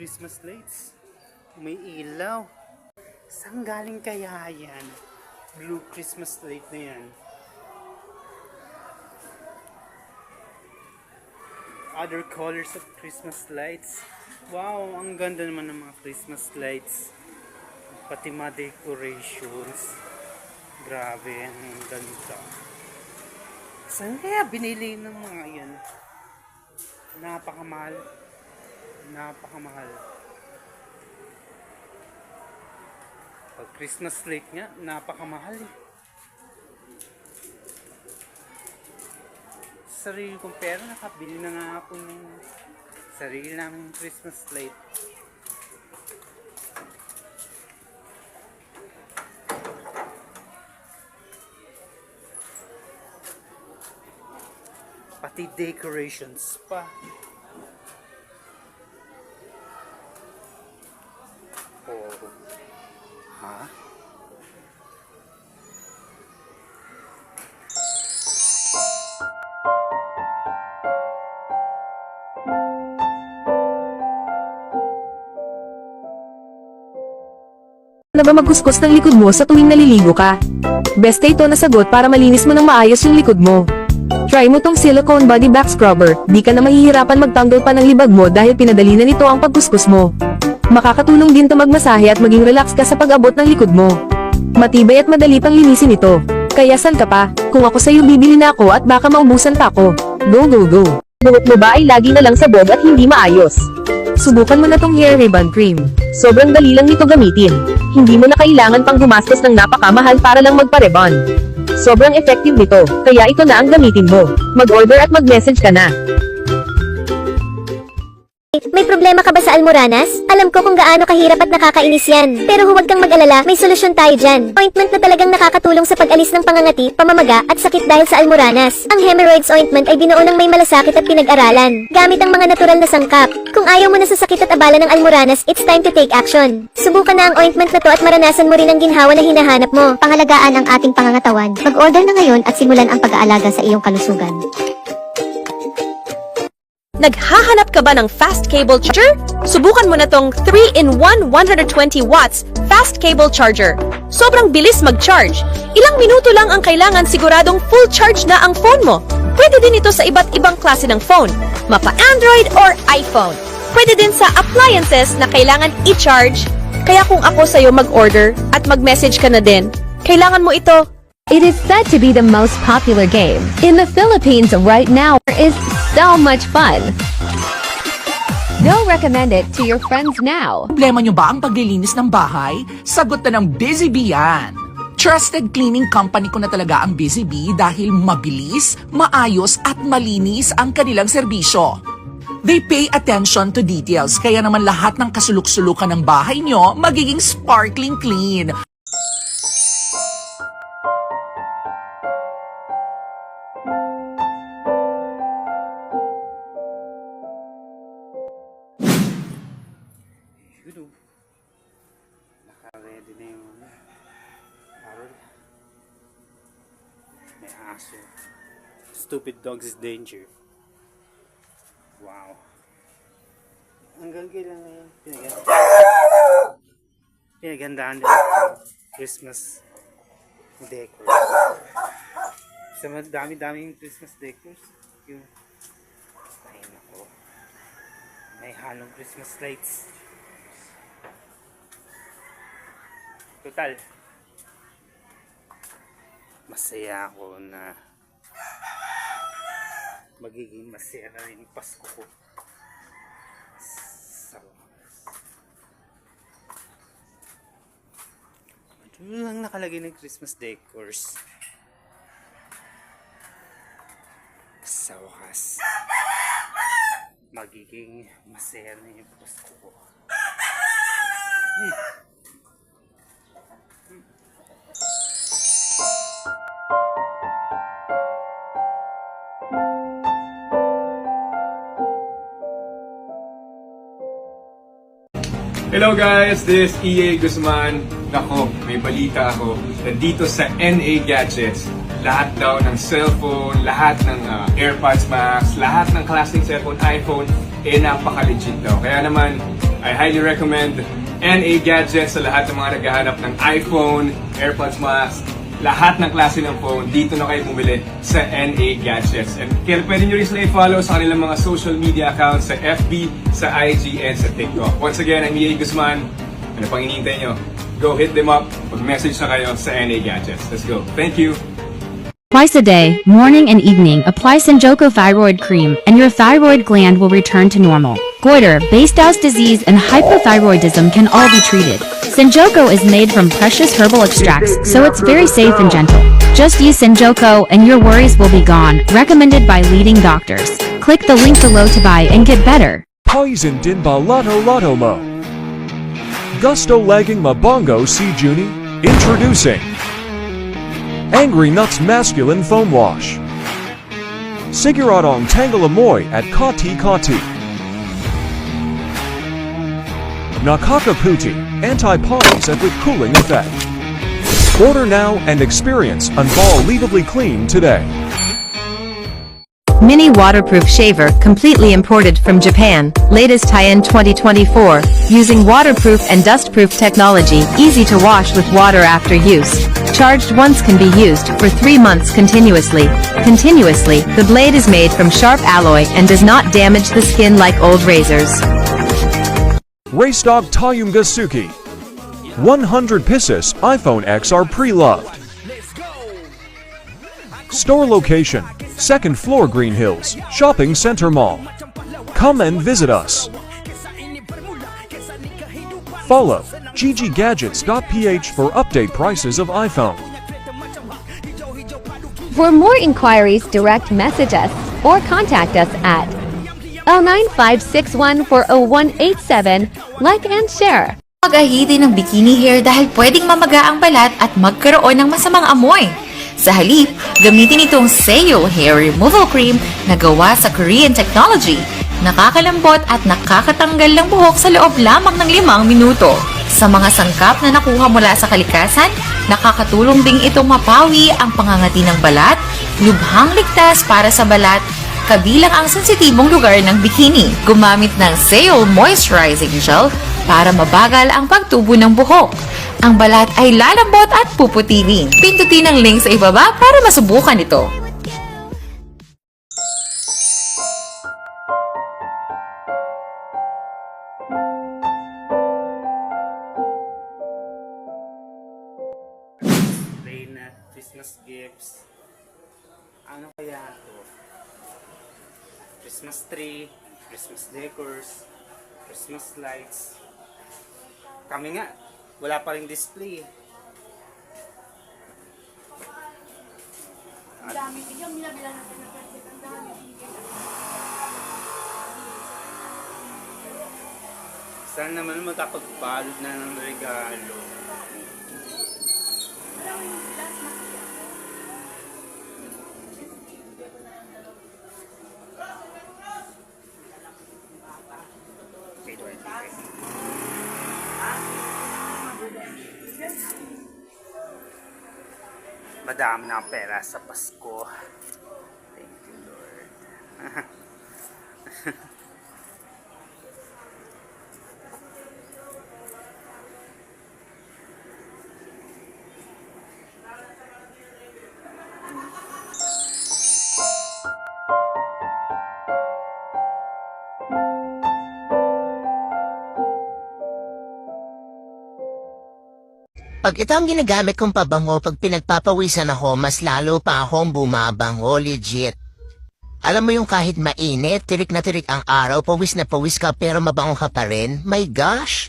Christmas lights. May ilaw. Saan galing kaya yan? Blue Christmas light na yan. Other colors of Christmas lights. Wow, ang ganda naman ng mga Christmas lights. Pati mga decorations. Grabe, ang ganda. Saan kaya binili ng mga yan? Napakamahal. Napakamahal. Pag Christmas light nga, napakamahal eh. Sarili kong pera, nakabili na nga ako ng sarili naming Christmas light. Pati decorations pa. Oh. Ha? Na ba magkuskus ng likod mo sa tuwing naliligo ka? Beste ito na sagot para malinis mo ng maayos yung likod mo. Try mo tong silicone body back scrubber, di ka na mahihirapan magtanggol pa ng libag mo dahil pinadali na nito ang pagkuskus mo. Makakatulong din to magmasahe at maging relax ka sa pag-abot ng likod mo. Matibay at madali pang linisin ito. Kaya san ka pa? Kung ako sa'yo bibili na ako at baka maubusan pa ako. Go go go! Buhok mo ba ay lagi na lang sabog at hindi maayos? Subukan mo na tong hair ribbon cream. Sobrang dali lang nito gamitin. Hindi mo na kailangan pang gumastos ng napakamahal para lang magpa-ribbon. Sobrang effective nito, kaya ito na ang gamitin mo. Mag-order at mag-message ka na. May problema ka ba sa Almoranas? Alam ko kung gaano kahirap at nakakainis yan. Pero huwag kang mag-alala, may solusyon tayo dyan. Ointment na talagang nakakatulong sa pag-alis ng pangangati, pamamaga, at sakit dahil sa Almoranas. Ang Hemorrhoids Ointment ay binuo ng may malasakit at pinag-aralan, gamit ang mga natural na sangkap. Kung ayaw mo na sa sakit at abala ng Almoranas, it's time to take action. Subukan na ang ointment na to at maranasan mo rin ang ginhawa na hinahanap mo. Pangalagaan ang ating pangangatawan. Mag-order na ngayon at simulan ang pag-aalaga sa iyong kalusugan. Naghahanap ka ba ng fast cable charger? Subukan mo na tong 3-in-1 120 watts fast cable charger. Sobrang bilis mag-charge. Ilang minuto lang ang kailangan, siguradong full charge na ang phone mo. Pwede din ito sa iba't ibang klase ng phone, mapa Android or iPhone. Pwede din sa appliances na kailangan i-charge. Kaya kung ako sa'yo mag-order at mag-message ka na din, kailangan mo ito. It is said to be the most popular game in the Philippines right now. It is so much fun. Go recommend it to your friends now. Problema nyo ba ang paglilinis ng bahay? Sagot na ng Busy Bee yan. Trusted cleaning company ko na talaga ang Busy Bee dahil mabilis, maayos at malinis ang kanilang serbisyo. They pay attention to details, kaya naman lahat ng kasuluk-sulukan ng bahay nyo magiging sparkling clean. Naka-ready na yung barrel. May aso. Stupid dogs is danger. Wow. Hanggang kailan na yun? Pinagandaan din ito. Christmas decors. Sa dami-daming Christmas decors. Yung ay nako. May halong Christmas lights. Total, masaya ako na magiging masaya na rin yung Pasko ko. So, ito lang nakalagay ng Christmas decors. Sa wakas, magiging masaya na yung Pasko ko. Hello guys, this is EA Guzman. Nako, may balita ako. Nandito sa NA Gadgets, lahat daw ng cellphone, lahat ng AirPods Max, lahat ng klaseng cellphone, iPhone, napaka-legit daw. Kaya naman, I highly recommend NA Gadgets sa lahat ng mga naghahanap ng iPhone, AirPods Max, lahat ng klase ng phone, dito na kayo bumili sa NA Gadgets. And kaya pwede nyo rin sila i-follow sa kanilang mga social media accounts sa FB, sa IG, and sa TikTok. Once again, I'm EA Guzman. Ano pang hinihintay nyo? Go hit them up. Mag-message na kayo sa NA Gadgets. Let's go. Thank you. Twice a day, morning and evening, apply Senjoko Thyroid Cream and your thyroid gland will return to normal. Goiter, Basedows disease, and hypothyroidism can all be treated. Senjoko is made from precious herbal extracts, so it's very safe and gentle. Just use Senjoko and your worries will be gone, recommended by leading doctors. Click the link below to buy and get better. Poison din ba Lotto mo? Gusto lagging mabongo si Juni? Introducing Angry Nuts Masculine Foam Wash. Siguradong Tangle Amoy at Kati Kati. Nakakaputi, anti-pawns and with cooling effect. Order now and experience unbelievably clean today. Mini waterproof shaver completely imported from Japan, latest tie-in 2024, using waterproof and dustproof technology, easy to wash with water after use. Charged once can be used for 3 months continuously. The blade is made from sharp alloy and does not damage the skin like old razors. Race Dog Tayumga Suki. 100 pieces iPhone X are pre-loved. Store location, 2nd floor Green Hills, Shopping Center Mall. Come and visit us. Follow gggadgets.ph for update prices of iPhone. For more inquiries, direct message us or contact us at 09561400187. Like and share. Mag-ahidi ng bikini hair dahil pwedeng mamaga ang balat at magkaroon ng masamang amoy. Sa halip, gamitin itong Seo Hair Removal Cream na gawa sa Korean technology. Nakakalambot at nakakatanggal ng buhok sa loob lamang ng 5 minuto. Sa mga sangkap na nakuha mula sa kalikasan, nakakatulong ding itong mapawi ang pangangati ng balat, lubhang ligtas para sa balat, kabilang ang sensitibong lugar ng bikini. Gumamit ng Seo Moisturizing Gel para mabagal ang pagtubo ng buhok. Ang balat ay lalambot at puputihin. Pindutin ang link sa ibaba para masubukan ito. Reyna, Christmas gifts. Ano kaya ito? Christmas tree, Christmas decors, Christmas lights. Kami nga, wala pa ring display. Ang dami. Yung binabilan natin na pansit. Ang dami. Saan naman makapagbalot na ng regalo? Madami na ang pera sa Pasko. Thank you, Lord. Pag ito ang ginagamit kong pabango pag pinagpapawisan ako, mas lalo pa akong bumabango, legit. Alam mo yung kahit mainit, tirik na tirik ang araw, pawis na pawis ka pero mabango ka pa rin? My gosh!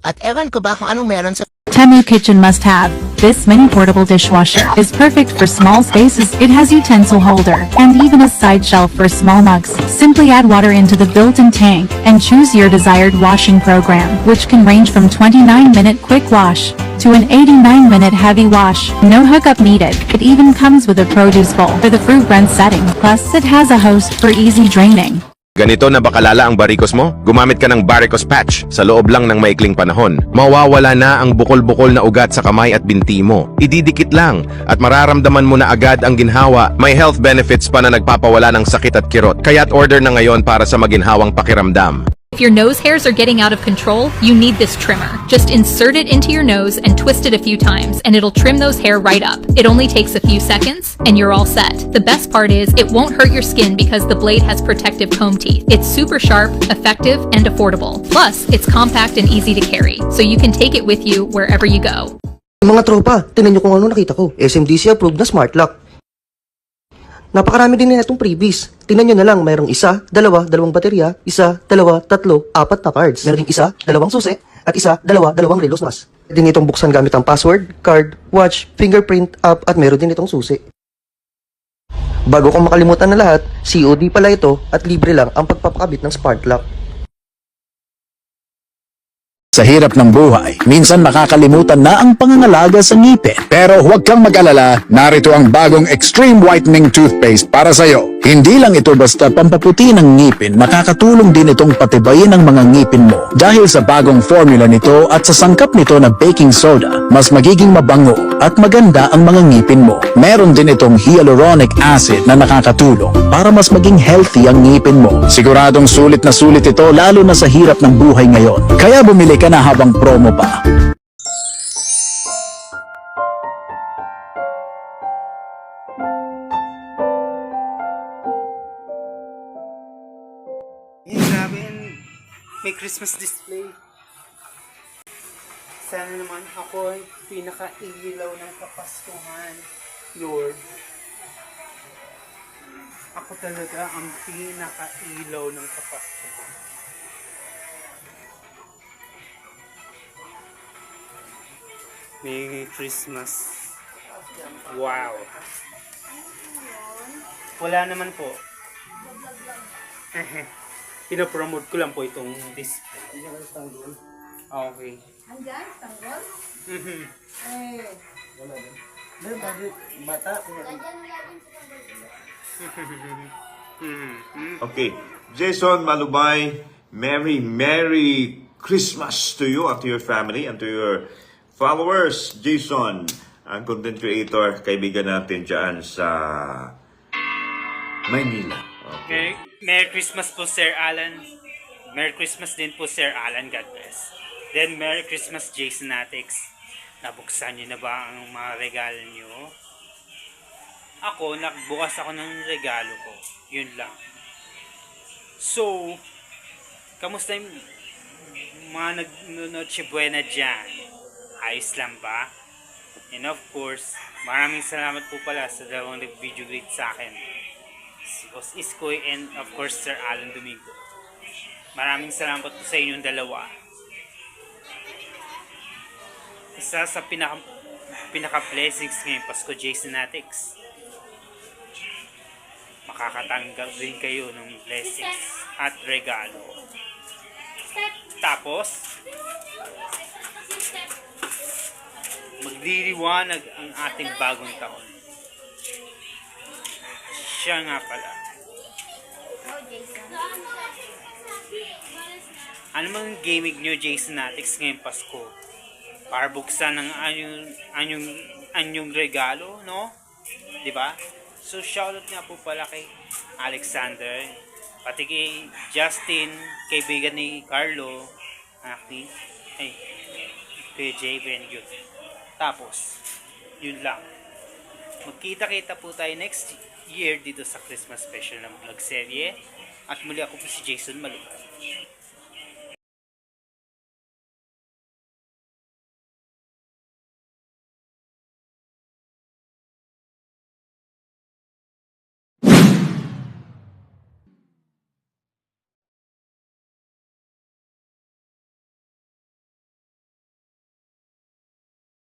At ewan ko ba kung anong meron sa Temu Kitchen must have. This mini portable dishwasher is perfect for small spaces. It has utensil holder and even a side shelf for small mugs. Simply add water into the built-in tank and choose your desired washing program, which can range from 29-minute quick wash to an 89-minute heavy wash. No hookup needed. It even comes with a produce bowl for the fruit blend setting. Plus, it has a hose for easy draining. Ganito na ba kalala ang barikos mo? Gumamit ka ng Baricos Patch sa loob lang ng maikling panahon. Mawawala na ang bukol-bukol na ugat sa kamay at binti mo. Ididikit lang at mararamdaman mo na agad ang ginhawa. May health benefits pa na nagpapawala ng sakit at kirot. Kaya't order na ngayon para sa maginhawang pakiramdam. If your nose hairs are getting out of control, you need this trimmer. Just insert it into your nose and twist it a few times, and it'll trim those hair right up. It only takes a few seconds, and you're all set. The best part is, it won't hurt your skin because the blade has protective comb teeth. It's super sharp, effective, and affordable. Plus, it's compact and easy to carry, so you can take it with you wherever you go. Mga tropa, tingnan nyo kung ano nakita ko. SMDC approved na smart lock. Napakarami din na itong freebies. Tingnan nyo na lang, mayroong isa, dalawa, dalawang baterya, isa, dalawa, tatlo, apat na cards. Meron ding isa, dalawang susi, at isa, dalawa, dalawang relos mas. Pwede din itong buksan gamit ang password, card, watch, fingerprint, app, at meron din itong susi. Bago kong makalimutan na lahat, COD pala ito at libre lang ang pagpapakabit ng smart lock. Sa hirap ng buhay, minsan makakalimutan na ang pangangalaga sa ngipin. Pero huwag kang mag-alala, narito ang bagong Extreme Whitening Toothpaste para sa'yo. Hindi lang ito basta pampaputi ng ngipin, makakatulong din itong patibayin ang mga ngipin mo. Dahil sa bagong formula nito at sa sangkap nito na baking soda, mas magiging mabango at maganda ang mga ngipin mo. Meron din itong hyaluronic acid na nakakatulong para mas maging healthy ang ngipin mo. Siguradong sulit na sulit ito lalo na sa hirap ng buhay ngayon. Kaya bumili ka na habang promo pa. Grabe, may Christmas display. Sana naman ako ay pinaka-ilaw ng Kapaskuhan, Lord. Ako talaga ang pinaka-ilaw ng Kapaskuhan. Merry Christmas. Wow. Wala naman po. Pinopromote ko lang po itong display. Okay. Andiyan, tanggol? Wala din. Bata. Okay. Jason Malubay, Merry Christmas to you and to your family and to your followers. Jason, ang content creator, kaibigan natin dyan sa Maynila. Okay. Merry Christmas po, Sir Alan. Merry Christmas din po, Sir Alan. God bless. Then, Merry Christmas, Jason Natix. Nabuksan niyo na ba ang mga regalo niyo? Ako, nagbukas ako ng regalo ko. Yun lang. So, kamusta yung mga Noche Buena dyan? Ayos lang ba? And of course, maraming salamat po pala sa dalawang nag-video greet sa akin. Si Boss Iskoy and of course Sir Alan Domingo. Maraming salamat po sa inyong dalawa. Isa sa pinaka-blessings ngayong Pasko, Jason Natix. Makakatanggap din kayo ng blessings at regalo. Tapos, magliliwanag ang ating bagong taon. Siya nga pala. Ano mang gaming nyo, Jason Natix, ngayong Pasko? Para buksan ng anyong regalo, no? Diba? So, shoutout nga po pala kay Alexander, pati kay Justin, kaibigan ni Carlo, anak ni, kay Javen, yun. Tapos, yun lang. Magkita-kita po tayo next year dito sa Christmas special ng vlog serye. At muli ako po si Jason Malubay.